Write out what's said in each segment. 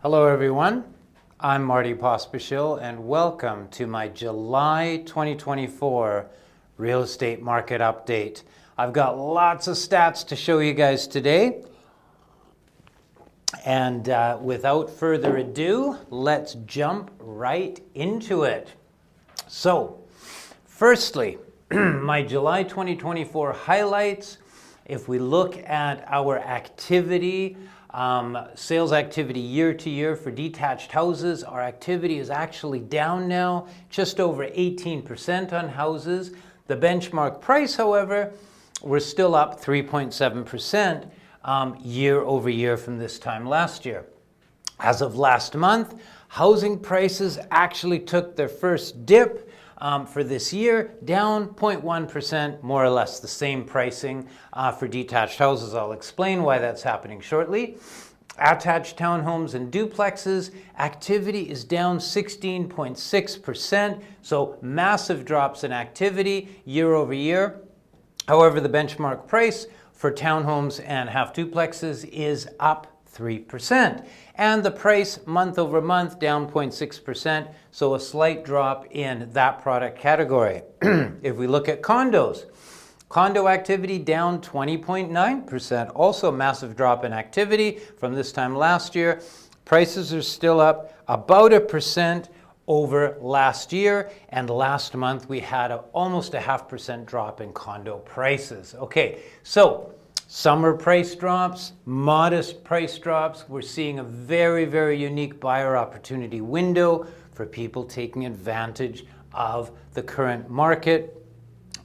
Hello everyone, I'm Marty Pospisil and welcome to my July 2024 real estate market update. I've got lots of stats to show you guys today. And without further ado, let's jump right into it. So, firstly, my July 2024 highlights. If we look at our activity, sales activity year to year for detached houses, our activity is actually down now, just over 18% on houses. The benchmark price, however, we're still up 3.7% year over year from this time last year. As of last month, housing prices actually took their first dip for this year, down 0.1%, more or less the same pricing for detached houses. I'll explain why that's happening shortly. Attached townhomes and duplexes, activity is down 16.6%, so massive drops in activity year over year. However, the benchmark price for townhomes and half duplexes is up 3%. And the price month over month down 0.6%, so a slight drop in that product category. If we look at condos, condo activity down 20.9%, also massive drop in activity from this time last year. Prices are still up about 1% over last year, and last month we had almost a 0.5% drop in condo prices. Okay, so summer price drops, modest price drops. We're seeing a very, very unique buyer opportunity window for people taking advantage of the current market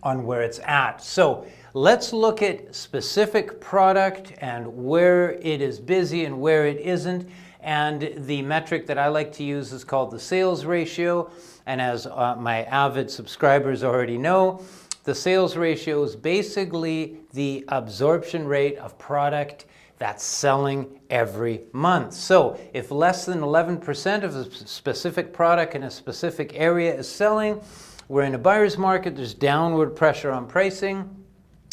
on where it's at. So let's look at specific product and where it is busy and where it isn't. And the metric that I like to use is called the sales ratio. And as my avid subscribers already know, the sales ratio is basically the absorption rate of product that's selling every month. So if less than 11% of a specific product in a specific area is selling, we're in a buyer's market, there's downward pressure on pricing.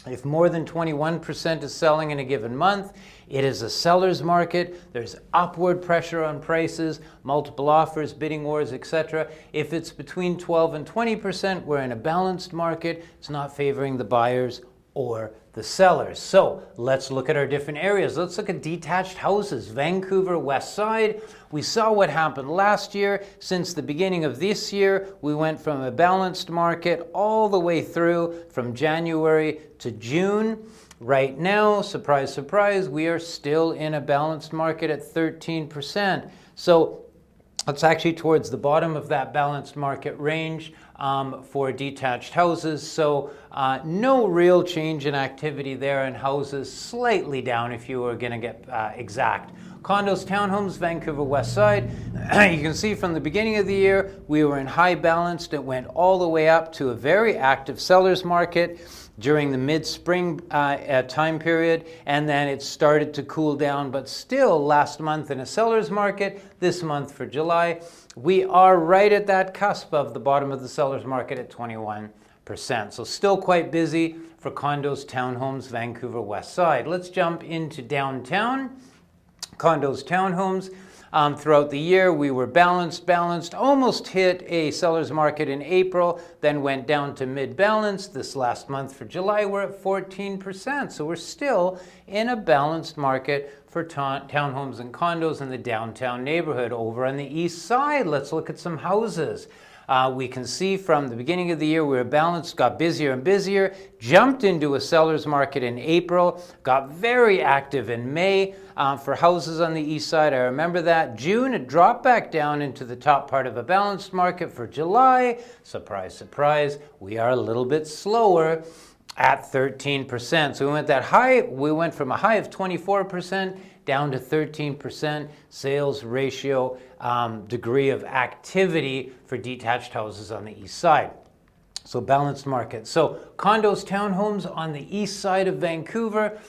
If more than 21% is selling in a given month, it is a seller's market. There's upward pressure on prices, multiple offers, bidding wars, etc. If it's between 12 and 20%, we're in a balanced market. It's not favoring the buyers or the sellers. So let's look at our different areas. Let's look at detached houses. Vancouver West Side. We saw what happened last year. Since the beginning of this year, we went from a balanced market all the way through from January to June. Right now, surprise, surprise, we are still in a balanced market at 13%. So it's actually towards the bottom of that balanced market range for detached houses. So no real change in activity there, and houses slightly down if you were going to get exact. Condos, townhomes, Vancouver West Side. You can see from the beginning of the year, we were in high balanced. It went all the way up to a very active seller's market during the mid-spring time period, and then it started to cool down, but still last month in a seller's market, this month for July, we are right at that cusp of the bottom of the seller's market at 21%. So still quite busy for condos, townhomes, Vancouver West Side. Let's jump into downtown. Condos, townhomes. Throughout the year, we were balanced, almost hit a seller's market in April, then went down to mid-balance. This last month for July, we're at 14%. So we're still in a balanced market for townhomes and condos in the downtown neighborhood. Over on the east side, let's look at some houses. We can see from the beginning of the year, we were balanced, got busier and busier, jumped into a seller's market in April, got very active in May for houses on the east side. I remember that. June, it dropped back down into the top part of a balanced market for July. Surprise, surprise, we are a little bit slower at 13%. So we went from a high of 24% down to 13% sales ratio degree of activity for detached houses on the east side. So balanced market. So condos, townhomes on the east side of Vancouver.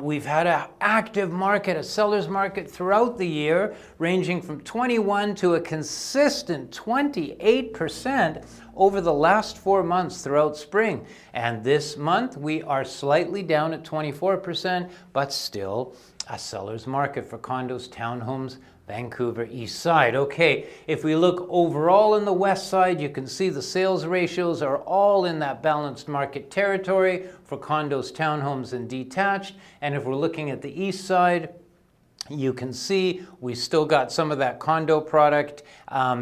We've had an active market, a seller's market throughout the year, ranging from 21 to a consistent 28% over the last 4 months throughout spring. And this month we are slightly down at 24%, but still a seller's market for condos, townhomes, Vancouver East Side. Okay, if we look overall in the West Side, you can see the sales ratios are all in that balanced market territory for condos, townhomes, and detached. And if we're looking at the East Side, you can see we still got some of that condo product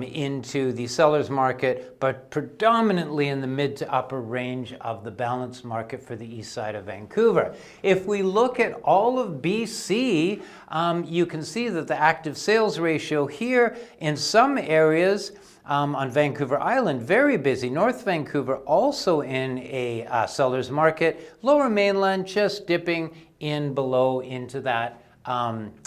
into the seller's market, but predominantly in the mid to upper range of the balanced market for the east side of Vancouver. If we look at all of BC, you can see that the active sales ratio here in some areas on Vancouver Island, very busy. North Vancouver also in a seller's market. Lower Mainland just dipping in below into that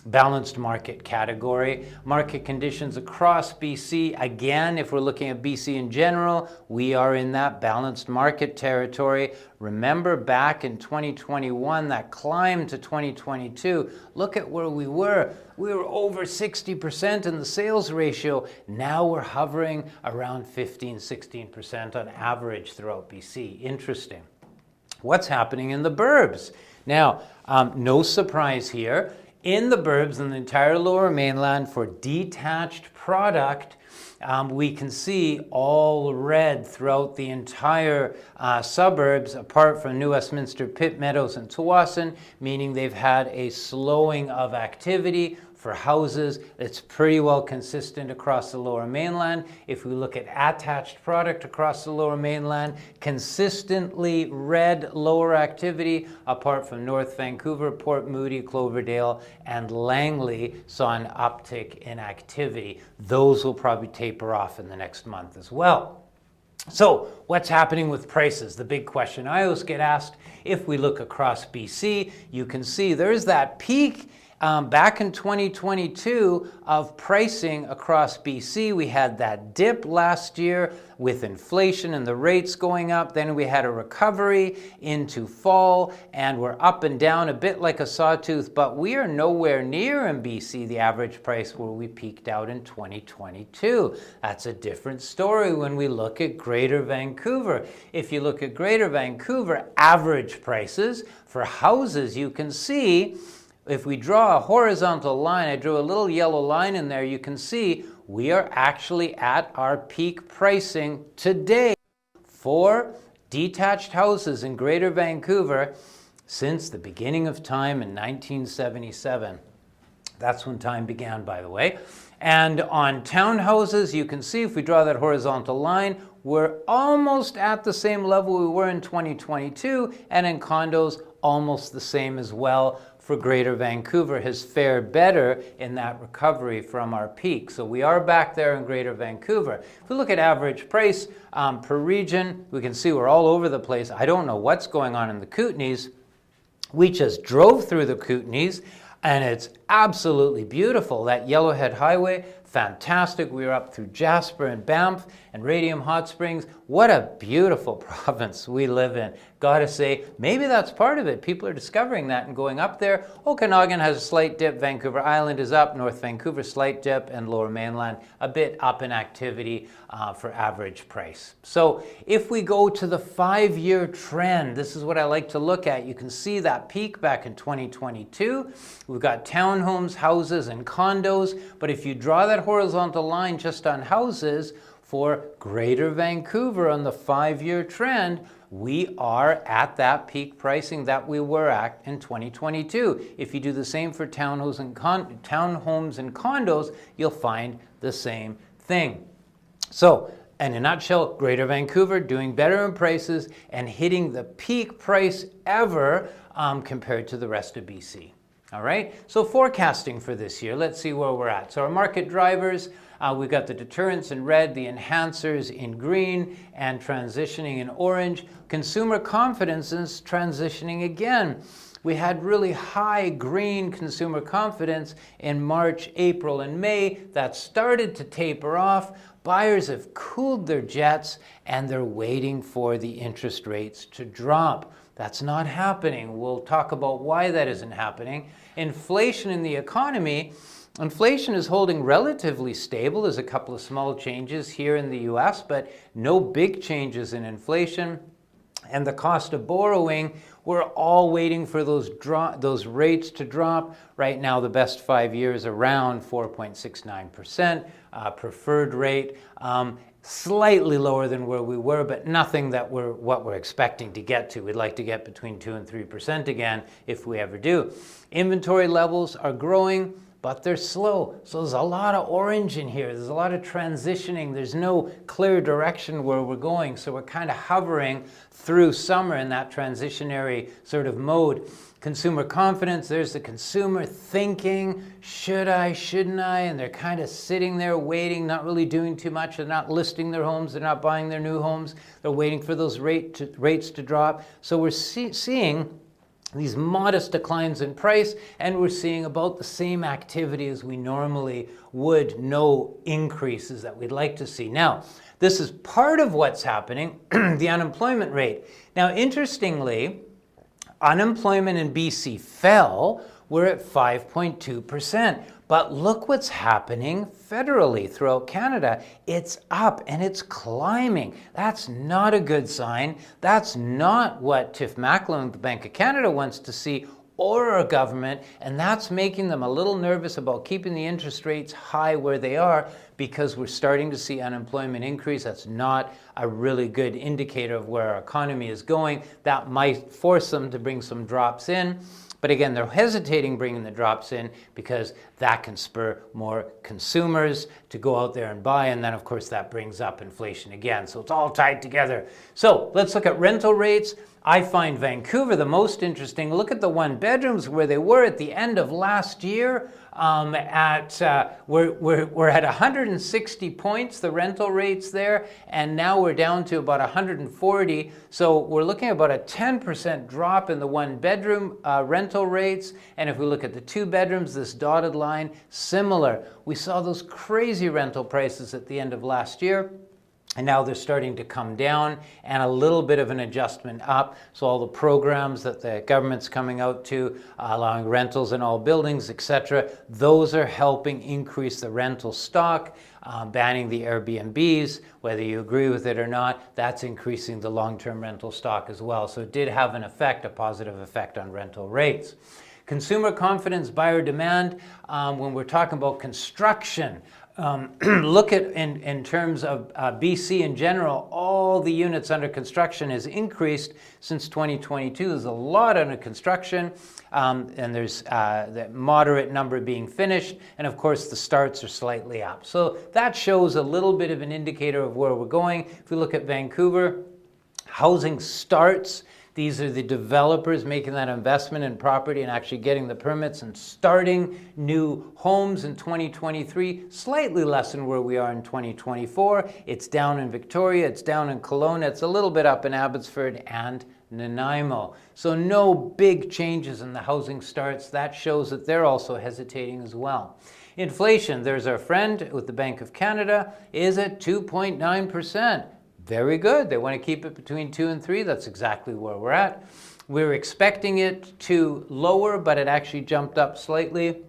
balanced market category. Market conditions across BC, again, if we're looking at BC in general, we are in that balanced market territory. Remember back in 2021, that climb to 2022, look at where we were. We were over 60% in the sales ratio. Now we're hovering around 15-16% on average throughout BC. Interesting. What's happening in the burbs? Now, no surprise here. In the burbs, in the entire Lower Mainland, for detached product, we can see all red throughout the entire suburbs, apart from New Westminster, Pitt Meadows, and Tsawwassen, meaning they've had a slowing of activity. For houses, it's pretty well consistent across the Lower Mainland. If we look at attached product across the Lower Mainland, consistently red lower activity, apart from North Vancouver, Port Moody, Cloverdale, and Langley saw an uptick in activity. Those will probably taper off in the next month as well. So what's happening with prices? The big question I always get asked. If we look across BC, you can see there's that peak back in 2022 of pricing across BC. We had that dip last year with inflation and the rates going up. Then we had a recovery into fall, and we're up and down a bit like a sawtooth, but we are nowhere near in BC the average price where we peaked out in 2022. That's a different story when we look at Greater Vancouver. If you look at Greater Vancouver average prices for houses, you can see if we draw a horizontal line, I drew a little yellow line in there, you can see we are actually at our peak pricing today for detached houses in Greater Vancouver since the beginning of time in 1977. That's when time began, by the way. And on townhouses, you can see if we draw that horizontal line, we're almost at the same level we were in 2022, and in condos, almost the same as well. For Greater Vancouver has fared better in that recovery from our peak. So we are back there in Greater Vancouver. If we look at average price per region, we can see we're all over the place. I don't know what's going on in the Kootenays. We just drove through the Kootenays, and it's absolutely beautiful. That Yellowhead Highway, fantastic. We were up through Jasper and Banff and Radium Hot Springs. What a beautiful province we live in. Gotta say, maybe that's part of it. People are discovering that and going up there. Okanagan has a slight dip. Vancouver Island is up. North Vancouver, slight dip. And Lower Mainland, a bit up in activity for average price. So if we go to the 5-year trend, this is what I like to look at. You can see that peak back in 2022. We've got townhomes, houses, and condos. But if you draw that horizontal line just on houses, for Greater Vancouver on the 5-year trend, we are at that peak pricing that we were at in 2022. If you do the same for townhomes and condos, you'll find the same thing. So, in a nutshell, Greater Vancouver doing better in prices and hitting the peak price ever compared to the rest of BC. All right, so forecasting for this year, let's see where we're at. So our market drivers, we've got the deterrents in red, the enhancers in green, and transitioning in orange. Consumer confidence is transitioning again. We had really high green consumer confidence in March, April, and May. That started to taper off. Buyers have cooled their jets, and they're waiting for the interest rates to drop. That's not happening. We'll talk about why that isn't happening. Inflation in the economy. Inflation is holding relatively stable. There's a couple of small changes here in the US, but no big changes in inflation. And the cost of borrowing, We're all waiting for those rates to drop. Right now, the best 5 years around 4.69%, preferred rate. Slightly lower than where we were, but nothing that what we're expecting to get to. We'd like to get between 2 and 3% again if we ever do. Inventory levels are growing, but they're slow. So there's a lot of orange in here. There's a lot of transitioning. There's no clear direction where we're going. So we're kind of hovering through summer in that transitionary sort of mode. Consumer confidence, there's the consumer thinking, should I, shouldn't I? And they're kind of sitting there waiting, not really doing too much. They're not listing their homes. They're not buying their new homes. They're waiting for those rates to drop. So we're seeing these modest declines in price, and we're seeing about the same activity as we normally would, no increases that we'd like to see. Now, this is part of what's happening, the unemployment rate. Now, interestingly, unemployment in BC fell. We're at 5.2%. But look what's happening federally throughout Canada. It's up and it's climbing. That's not a good sign. That's not what Tiff Macklem, the Bank of Canada, wants to see, or our government, and that's making them a little nervous about keeping the interest rates high where they are, because we're starting to see unemployment increase. That's not a really good indicator of where our economy is going. That might force them to bring some drops in. But again, they're hesitating bringing the drops in because that can spur more consumers to go out there and buy. And then, of course, that brings up inflation again. So it's all tied together. So let's look at rental rates. I find Vancouver the most interesting. Look at the one bedrooms where they were at the end of last year. We're at 160 points, the rental rates there, and now we're down to about 140. So we're looking at about a 10% drop in the one bedroom rental rates. And if we look at the two bedrooms, this dotted line, similar. We saw those crazy rental prices at the end of last year. And now they're starting to come down, and a little bit of an adjustment up. So all the programs that the government's coming out to, allowing rentals in all buildings, etc., those are helping increase the rental stock. Banning the Airbnbs, whether you agree with it or not, that's increasing the long-term rental stock as well. So it did have an effect, a positive effect on rental rates. Consumer confidence, buyer demand, when we're talking about construction, look at in terms of BC in general, all the units under construction has increased since 2022. There's a lot under construction, and there's the moderate number being finished, and of course the starts are slightly up. So that shows a little bit of an indicator of where we're going. If we look at Vancouver, housing starts. These are the developers making that investment in property and actually getting the permits and starting new homes in 2023, slightly less than where we are in 2024. It's down in Victoria, it's down in Kelowna, it's a little bit up in Abbotsford and Nanaimo. So no big changes in the housing starts. That shows that they're also hesitating as well. Inflation, there's our friend with the Bank of Canada, is at 2.9%. Very good. They want to keep it between 2 and 3. That's exactly where we're at. We're expecting it to lower, but it actually jumped up slightly.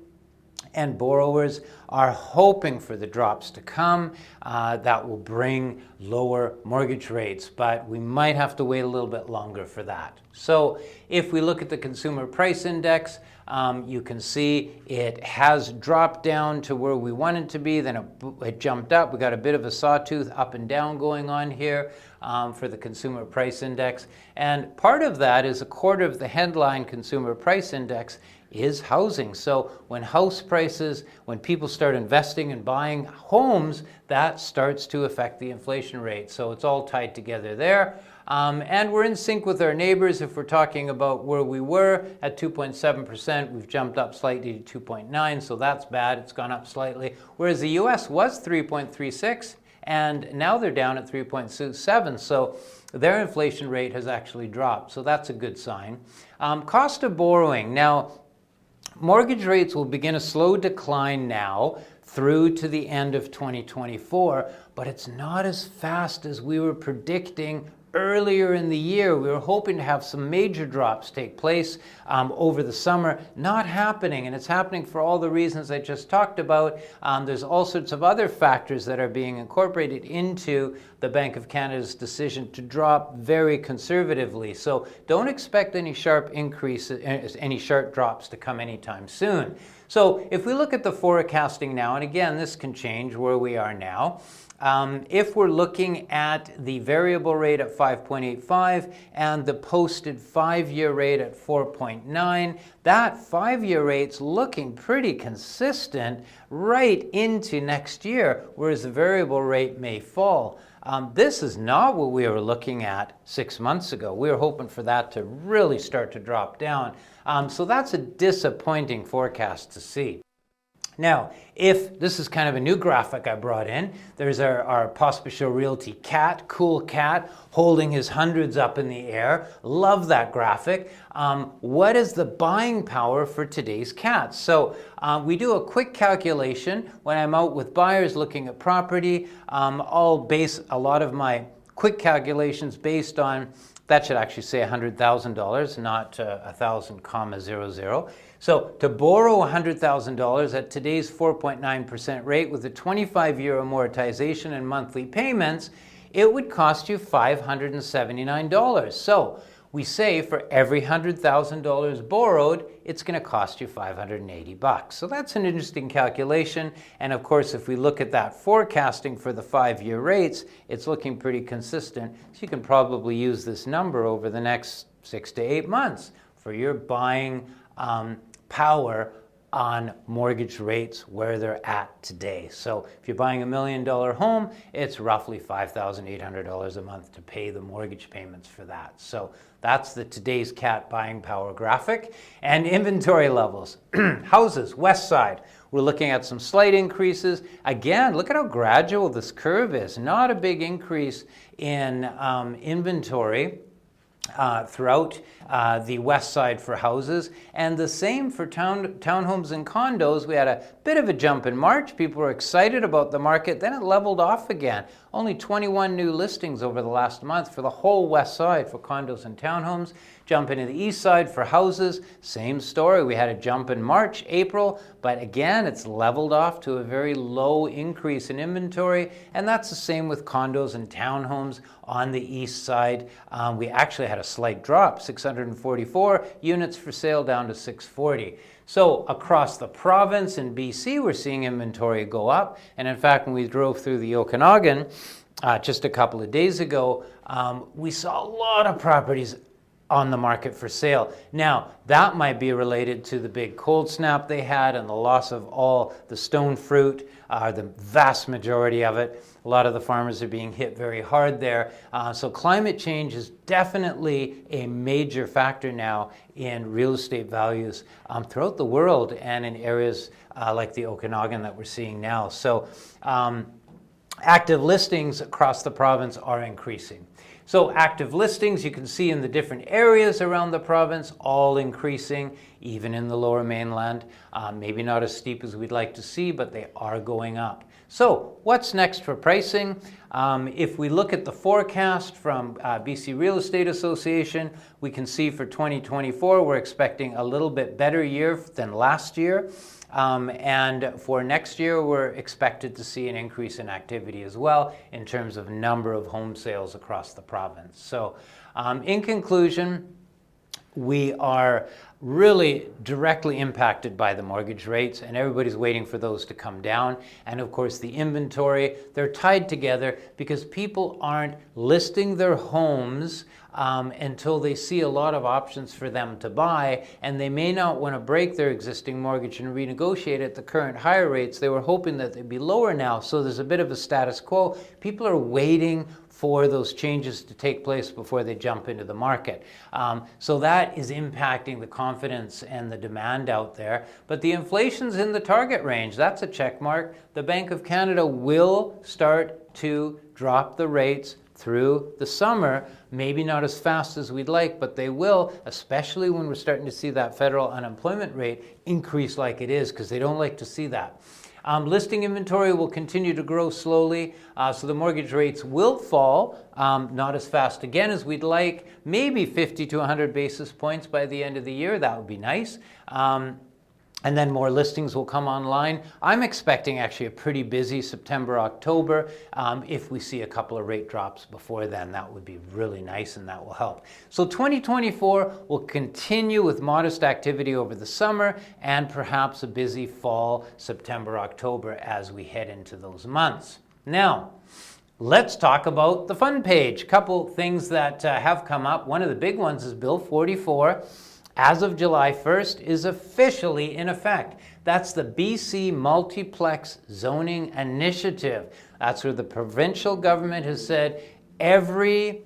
And borrowers are hoping for the drops to come. That will bring lower mortgage rates, but we might have to wait a little bit longer for that. So if we look at the consumer price index, you can see it has dropped down to where we want it to be, then it jumped up. We got a bit of a sawtooth up and down going on here for the consumer price index. And part of that is a quarter of the headline consumer price index is housing. So when house prices, when people start investing and buying homes, that starts to affect the inflation rate. So it's all tied together there. And we're in sync with our neighbors. If we're talking about where we were at 2.7%, we've jumped up slightly to 2.9, so that's bad. It's gone up slightly. Whereas the US was 3.36, and now they're down at 3.27. So their inflation rate has actually dropped. So that's a good sign. Cost of borrowing. Now, mortgage rates will begin a slow decline now through to the end of 2024, but it's not as fast as we were predicting earlier in the year. We were hoping to have some major drops take place over the summer. Not happening, and it's happening for all the reasons I just talked about. There's all sorts of other factors that are being incorporated into the Bank of Canada's decision to drop very conservatively. So don't expect any sharp increases, any sharp drops to come anytime soon. So if we look at the forecasting now, and again, this can change where we are now. If we're looking at the variable rate at 5.85 and the posted 5-year rate at 4.9, that 5-year rate's looking pretty consistent right into next year, whereas the variable rate may fall. This is not what we were looking at 6 months ago. We were hoping for that to really start to drop down. So that's a disappointing forecast to see. Now, if this is kind of a new graphic I brought in, there's our Pospisil Realty cat, cool cat, holding his hundreds up in the air. Love that graphic. What is the buying power for today's cats? So we do a quick calculation when I'm out with buyers looking at property. I'll base a lot of my quick calculations based on, that should actually say $100,000, not 1,000,00. So to borrow $100,000 at today's 4.9% rate with a 25-year amortization and monthly payments, it would cost you $579. So we say for every $100,000 borrowed, it's going to cost you $580. So that's an interesting calculation. And of course, if we look at that forecasting for the 5-year rates, it's looking pretty consistent. So you can probably use this number over the next 6 to 8 months for your buying power on mortgage rates where they're at today. So if you're buying $1 million home, it's roughly $5,800 a month to pay the mortgage payments for that. So that's the today's cat buying power graphic. And inventory levels. Houses, west side, we're looking at some slight increases. Again, look at how gradual this curve is. Not a big increase in inventory throughout the west side for houses, and the same for townhomes and condos. We had a bit of a jump in March. People were excited about the market, then it leveled off again. Only 21 new listings over the last month for the whole west side for condos and townhomes. Jump into the east side for houses, same story. We had a jump in March, April, but again, it's leveled off to a very low increase in inventory, and that's the same with condos and townhomes on the east side. We actually had a slight drop, 644 units for sale down to 640. So across the province in BC, we're seeing inventory go up. And in fact, when we drove through the Okanagan just a couple of days ago, we saw a lot of properties on the market for sale. Now, that might be related to the big cold snap they had and the loss of all the stone fruit, the vast majority of it. A lot of the farmers are being hit very hard there. So climate change is definitely a major factor now in real estate values throughout the world and in areas like the Okanagan that we're seeing now. So active listings across the province are increasing. So active listings, you can see in the different areas around the province, all increasing, even in the lower mainland. Maybe not as steep as we'd like to see, but they are going up. So what's next for pricing? If we look at the forecast from BC Real Estate Association, we can see for 2024, we're expecting a little bit better year than last year. And for next year, we're expected to see an increase in activity as well in terms of number of home sales across the province. So in conclusion, we are really directly impacted by the mortgage rates, and everybody's waiting for those to come down. And of course, the inventory, they're tied together because people aren't listing their homes until they see a lot of options for them to buy, and they may not want to break their existing mortgage and renegotiate at the current higher rates. They were hoping that they'd be lower now, so there's a bit of a status quo. People are waiting for those changes to take place before they jump into the market. So that is impacting the confidence and the demand out there. But the inflation's in the target range. That's a check mark. The Bank of Canada will start to drop the rates through the summer, maybe not as fast as we'd like, but they will, especially when we're starting to see that federal unemployment rate increase like it is, because they don't like to see that. Listing inventory will continue to grow slowly, so the mortgage rates will fall, not as fast again as we'd like, maybe 50 to 100 basis points by the end of the year. That would be nice. And then more listings will come online. I'm expecting actually a pretty busy September, October. If we see a couple of rate drops before then, that would be really nice and that will help. So 2024 will continue with modest activity over the summer and perhaps a busy fall, September, October as we head into those months. Now, let's talk about the fun page. Couple things that have come up. One of the big ones is Bill 44. As of July 1st, is officially in effect. That's the BC Multiplex Zoning Initiative. That's where the provincial government has said every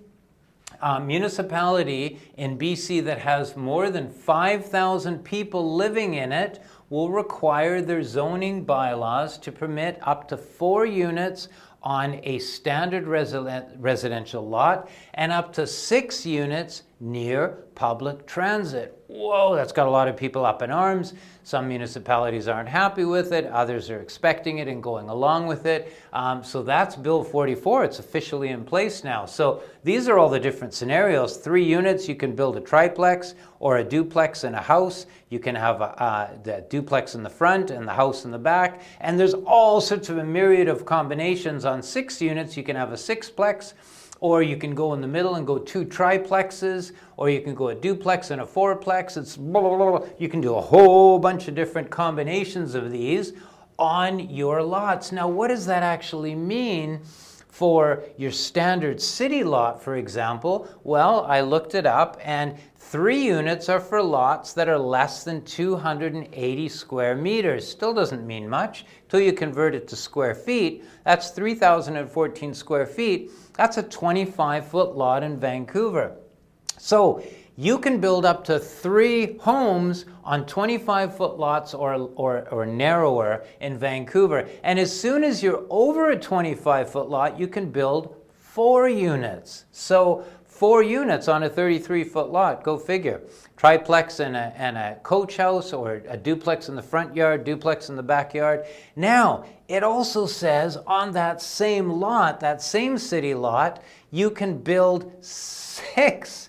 municipality in BC that has more than 5,000 people living in it will require their zoning bylaws to permit up to 4 units on a standard residential lot and up to 6 units near public transit. Whoa, that's got a lot of people up in arms. Some municipalities aren't happy with it. Others are expecting it and going along with it. So that's Bill 44. It's officially in place now. So these are all the different scenarios. 3 units, you can build a triplex or a duplex in a house. You can have the duplex in the front and the house in the back. And there's all sorts of a myriad of combinations. On 6 units, you can have a sixplex, or you can go in the middle and go 2 triplexes, or you can go a duplex and a fourplex. It's blah, blah, blah, blah. You can do a whole bunch of different combinations of these on your lots. Now, what does that actually mean for your standard city lot, for example? Well, I looked it up, and 3 units are for lots that are less than 280 square meters. Still doesn't mean much till you convert it to square feet. That's 3,014 square feet. That's a 25-foot lot in Vancouver. So you can build up to 3 homes on 25-foot lots or narrower in Vancouver. And as soon as you're over a 25-foot lot, you can build 4 units. So 4 units on a 33-foot lot, go figure. Triplex and a coach house, or a duplex in the front yard, duplex in the backyard. Now, it also says on that same lot, that same city lot, you can build 6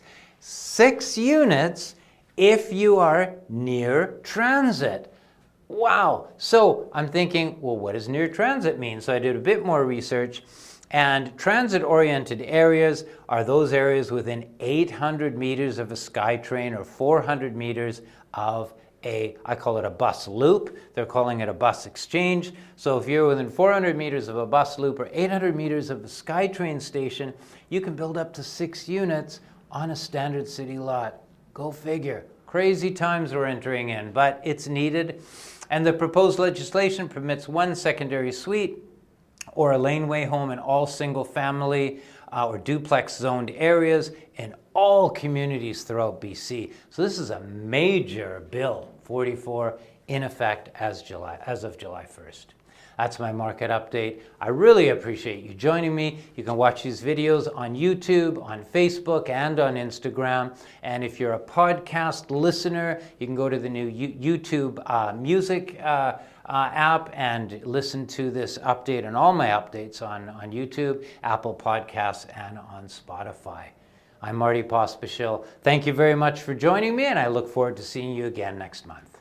units if you are near transit. Wow. So I'm thinking, well, what does near transit mean? So I did a bit more research. And transit-oriented areas are those areas within 800 meters of a SkyTrain or 400 meters of I call it a bus loop. They're calling it a bus exchange. So if you're within 400 meters of a bus loop or 800 meters of a SkyTrain station, you can build up to 6 units on a standard city lot. Go figure. Crazy times we're entering in, but it's needed. And the proposed legislation permits 1 secondary suite or a laneway home in all single-family or duplex zoned areas in all communities throughout BC. So this is a major Bill 44 in effect as of July 1st. That's my market update. I really appreciate you joining me. You can watch these videos on YouTube, on Facebook, and on Instagram. And if you're a podcast listener, you can go to the new YouTube music app and listen to this update and all my updates on YouTube, Apple Podcasts, and on Spotify. I'm Marty Pospisil. Thank you very much for joining me, and I look forward to seeing you again next month.